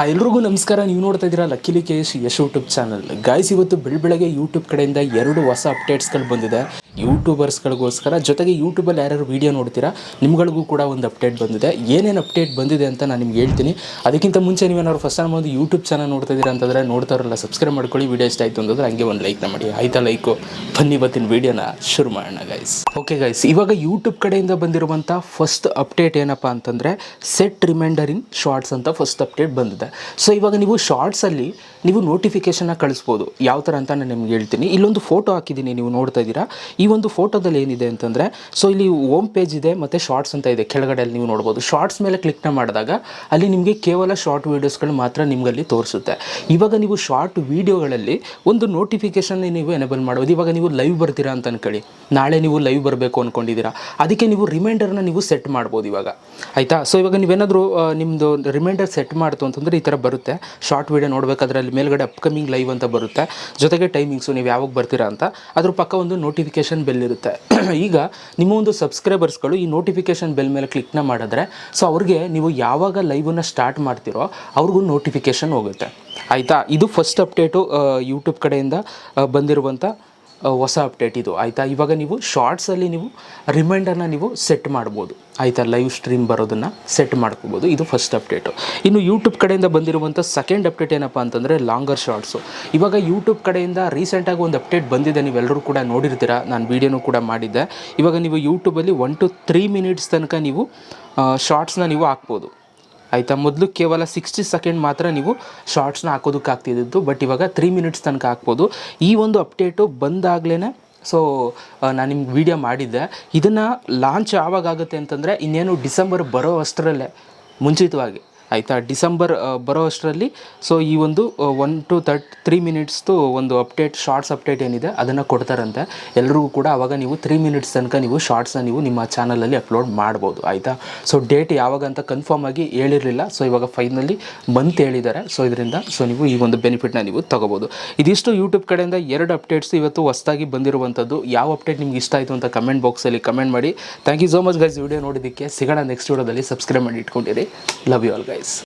ಎಲ್ರಿಗೂ ನಮಸ್ಕಾರ. ನೀವು ನೋಡ್ತಾ ಇದ್ದೀರಾ ಲಕ್ಕಿಲಿ ಕೇಶ್ ಯಶ್ ಯೂಟ್ಯೂಬ್ ಚಾನಲ್. ಗಾಯ್ಸ್, ಇವತ್ತು ಬೆಳಗ್ಗೆ ಯೂಟ್ಯೂಬ್ ಕಡೆಯಿಂದ 2 ಹೊಸ ಅಪ್ಡೇಟ್ಸ್ಗಳು ಬಂದಿದೆ ಯೂಟ್ಯೂಬರ್ಸ್ಗಳಿಗೋಸ್ಕರ. ಜೊತೆಗೆ ಯೂಟ್ಯೂಬಲ್ಲಿ ಯಾರ್ಯಾರು ವೀಡಿಯೋ ನೋಡ್ತೀರಾ ನಿಮ್ಗಳಿಗೂ ಕೂಡ ಒಂದು ಅಪ್ಡೇಟ್ ಬಂದಿದೆ. ಏನೇನು ಅಪ್ಡೇಟ್ ಬಂದಿದೆ ಅಂತ ನಾನು ನಿಮ್ಗೆ ಹೇಳ್ತೀನಿ. ಅದಕ್ಕಿಂತ ಮುಂಚೆ ನೀವೇನಾದ್ರು ಫಸ್ಟ್ ಟೈಮ್ ಒಂದು ಯೂಟ್ಯೂಬ್ ಚಾನಲ್ ನೋಡ್ತಾ ಇದ್ದೀರಾ ಅಂತಂದರೆ ನೋಡ್ತಾರಲ್ಲ ಸಬ್ಸ್ಕ್ರೈಬ್ ಮಾಡ್ಕೊಳ್ಳಿ. ವೀಡಿಯೋ ಇಷ್ಟ ಆಯಿತು ಅಂತಂದರೆ ಹಂಗೆ ಒಂದು ಲೈಕ್ನ ಮಾಡಿ. ಆಯ್ತಾ ಲೈಕು? ಬನ್ನಿ ಇವತ್ತಿನ ವೀಡಿಯೋನ ಶುರು ಮಾಡೋಣ ಗೈಸ್. ಓಕೆ ಗೈಸ್, ಇವಾಗ ಯೂಟ್ಯೂಬ್ ಕಡೆಯಿಂದ ಬಂದಿರುವಂಥ ಫಸ್ಟ್ ಅಪ್ಡೇಟ್ ಏನಪ್ಪ ಅಂತಂದರೆ ಸೆಟ್ ರಿಮೈಂಡರ್ ಇನ್ ಶಾರ್ಟ್ಸ್ ಅಂತ ಫಸ್ಟ್ ಅಪ್ಡೇಟ್ ಬಂದಿದೆ. ಸೊ ಇವಾಗ ನೀವು ಶಾರ್ಟ್ಸಲ್ಲಿ ನೀವು ನೋಟಿಫಿಕೇಷನ್ನ ಕಳಿಸ್ಬೋದು. ಯಾವ ಥರ ಅಂತ ನಾನು ನಿಮ್ಗೆ ಹೇಳ್ತೀನಿ. ಇಲ್ಲೊಂದು ಫೋಟೋ ಹಾಕಿದ್ದೀನಿ, ನೀವು ನೋಡ್ತಾ ಇದ್ದೀರಾ. ಈ ಒಂದು ಫೋಟೋದಲ್ಲಿ ಏನಿದೆ ಅಂತಂದರೆ, ಸೊ ಇಲ್ಲಿ ಹೋಮ್ ಪೇಜ್ ಇದೆ ಮತ್ತು ಶಾರ್ಟ್ಸ್ ಅಂತ ಇದೆ ಕೆಳಗಡೆ. ಅಲ್ಲಿ ನೀವು ನೋಡ್ಬೋದು. ಶಾರ್ಟ್ಸ್ ಮೇಲೆ ಕ್ಲಿಕ್ನ ಮಾಡಿದಾಗ ಅಲ್ಲಿ ನಿಮಗೆ ಕೇವಲ ಶಾರ್ಟ್ ವೀಡಿಯೋಸ್ಗಳು ಮಾತ್ರ ನಿಮಗಲ್ಲಿ ತೋರಿಸುತ್ತೆ. ಇವಾಗ ನೀವು ಶಾರ್ಟ್ ವೀಡಿಯೋಗಳಲ್ಲಿ ಒಂದು ನೋಟಿಫಿಕೇಷನ್ ನೀವು ಎನೇಬಲ್ ಮಾಡ್ಬೋದು. ಇವಾಗ ನೀವು ಲೈವ್ ಬರ್ತೀರಾ ಅಂತ ಅನ್ಕೊಳ್ಳಿ, ನಾಳೆ ನೀವು ಲೈವ್ ಬರಬೇಕು ಅಂದ್ಕೊಂಡಿದ್ದೀರಾ, ಅದಕ್ಕೆ ನೀವು ರಿಮೈಂಡರ್ನ ನೀವು ಸೆಟ್ ಮಾಡ್ಬೋದು ಇವಾಗ. ಆಯಿತಾ? ಸೊ ಇವಾಗ ನೀವೇನಾದರೂ ನಿಮ್ಮದು ರಿಮೈಂಡರ್ ಸೆಟ್ ಮಾಡ್ತು ಅಂತಂದರೆ ಈ ಥರ ಬರುತ್ತೆ. ಶಾರ್ಟ್ ವೀಡಿಯೋ ನೋಡಬೇಕಾದ್ರೆ ಅಲ್ಲಿ ಮೇಲ್ಗಡೆ ಅಪ್ಕಮಿಂಗ್ ಲೈವ್ ಅಂತ ಬರುತ್ತೆ. ಜೊತೆಗೆ ಟೈಮಿಂಗ್ಸು, ನೀವು ಯಾವಾಗ ಬರ್ತೀರಾ ಅಂತ. ಅದ್ರ ಪಕ್ಕ ಒಂದು ನೋಟಿಫಿಕೇಷನ್ ಬೆಲ್ ಇರುತ್ತೆ. ಈಗ ನಿಮ್ಮ ಒಂದು ಸಬ್ಸ್ಕ್ರೈಬರ್ಸ್ಗಳು ಈ ನೋಟಿಫಿಕೇಷನ್ ಬೆಲ್ ಮೇಲೆ ಕ್ಲಿಕ್ನ ಮಾಡಿದ್ರೆ, ಸೊ ಅವ್ರಿಗೆ ನೀವು ಯಾವಾಗ ಲೈವನ್ನು ಸ್ಟಾರ್ಟ್ ಮಾಡ್ತೀರೋ ಅವ್ರಿಗೂ ನೋಟಿಫಿಕೇಷನ್ ಹೋಗುತ್ತೆ. ಆಯಿತಾ? ಇದು ಫಸ್ಟ್ ಅಪ್ಡೇಟು ಯೂಟ್ಯೂಬ್ ಕಡೆಯಿಂದ ಬಂದಿರುವಂಥ ಹೊಸ ಅಪ್ಡೇಟ್ ಇದು. ಆಯಿತಾ? ಇವಾಗ ನೀವು ಶಾರ್ಟ್ಸಲ್ಲಿ ನೀವು ರಿಮೈಂಡರ್ನ ನೀವು ಸೆಟ್ ಮಾಡ್ಬೋದು. ಆಯಿತಾ? ಲೈವ್ ಸ್ಟ್ರೀಮ್ ಬರೋದನ್ನು ಸೆಟ್ ಮಾಡ್ಕೋಬೋದು. ಇದು ಫಸ್ಟ್ ಅಪ್ಡೇಟು. ಇನ್ನು ಯೂಟ್ಯೂಬ್ ಕಡೆಯಿಂದ ಬಂದಿರುವಂಥ ಸೆಕೆಂಡ್ ಅಪ್ಡೇಟ್ ಏನಪ್ಪ ಅಂತಂದರೆ ಲಾಂಗರ್ ಶಾರ್ಟ್ಸು. ಇವಾಗ ಯೂಟ್ಯೂಬ್ ಕಡೆಯಿಂದ ರೀಸೆಂಟಾಗಿ ಒಂದು ಅಪ್ಡೇಟ್ ಬಂದಿದೆ, ನೀವೆಲ್ಲರೂ ಕೂಡ ನೋಡಿರ್ತೀರ. ನಾನು ವೀಡಿಯೋನೂ ಕೂಡ ಮಾಡಿದ್ದೆ. ಇವಾಗ ನೀವು ಯೂಟ್ಯೂಬಲ್ಲಿ 1 to 3 minutes ತನಕ ನೀವು ಶಾರ್ಟ್ಸ್ನ ನೀವು ಹಾಕ್ಬೋದು. ಆಯಿತಾ? ಮೊದಲು ಕೇವಲ 60 ಸೆಕೆಂಡ್ ಮಾತ್ರ ನೀವು ಶಾರ್ಟ್ಸ್ನ ಹಾಕೋದಕ್ಕಾಗ್ತಿದ್ದು, ಬಟ್ ಇವಾಗ 3 minutes ತನಕ ಹಾಕ್ಬೋದು. ಈ ಒಂದು ಅಪ್ಡೇಟು ಬಂದಾಗಲೇ ಸೊ ನಾನು ನಿಮ್ಗೆ ವೀಡಿಯೋ ಮಾಡಿದ್ದೆ. ಇದನ್ನು ಲಾಂಚ್ ಯಾವಾಗ ಆಗುತ್ತೆ ಅಂತಂದರೆ ಇನ್ನೇನು ಡಿಸೆಂಬರ್ ಬರೋ ಅಷ್ಟರಲ್ಲೇ ಮುಂಚಿತವಾಗಿ. ಆಯಿತಾ? ಡಿಸೆಂಬರ್ ಬರೋ ಅಷ್ಟರಲ್ಲಿ ಸೊ ಈ ಒಂದು 1 to 3 minutes ಒಂದು ಅಪ್ಡೇಟ್, ಶಾರ್ಟ್ಸ್ ಅಪ್ಡೇಟ್ ಏನಿದೆ ಅದನ್ನು ಕೊಡ್ತಾರಂತೆ ಎಲ್ರಿಗೂ ಕೂಡ. ಆವಾಗ ನೀವು 3 minutes ತನಕ ನೀವು ಶಾರ್ಟ್ಸ್ನ ನೀವು ನಿಮ್ಮ ಚಾನಲಲ್ಲಿ ಅಪ್ಲೋಡ್ ಮಾಡ್ಬೋದು. ಆಯಿತಾ? ಸೊ ಡೇಟ್ ಯಾವಾಗ ಅಂತ ಕನ್ಫರ್ಮ್ ಆಗಿ ಹೇಳಿರಲಿಲ್ಲ. ಸೊ ಇವಾಗ ಫೈನಲಿ ಮಂತ್ ಹೇಳಿದ್ದಾರೆ. ಸೊ ಇದರಿಂದ ಸೊ ನೀವು ಈ ಒಂದು ಬೆನಿಫಿಟ್ನ ನೀವು ತೊಗೋಬೋದು. ಇದಿಷ್ಟು ಯೂಟ್ಯೂಬ್ ಕಡೆಯಿಂದ 2 ಅಪ್ಡೇಟ್ಸ್ ಇವತ್ತು ಹೊಸದಾಗಿ ಬಂದಿರುವಂಥದ್ದು. ಯಾವ ಅಪ್ಡೇಟ್ ನಿಮ್ಗೆ ಇಷ್ಟ ಆಯಿತು ಅಂತ ಕಮೆಂಟ್ ಬಾಕ್ಸಲ್ಲಿ ಕಮೆಂಟ್ ಮಾಡಿ. Thank you so much guys video ನೋಡೋದಕ್ಕೆ. ಸಿಗೋಣ ನೆಕ್ಸ್ಟ್ ವಿಡಿಯೋದಲ್ಲಿ. ಸಬ್ಸ್ಕ್ರೈಬ್ ಮಾಡಿ ಇಟ್ಕೊಂಡಿರಿ. Love you all guys.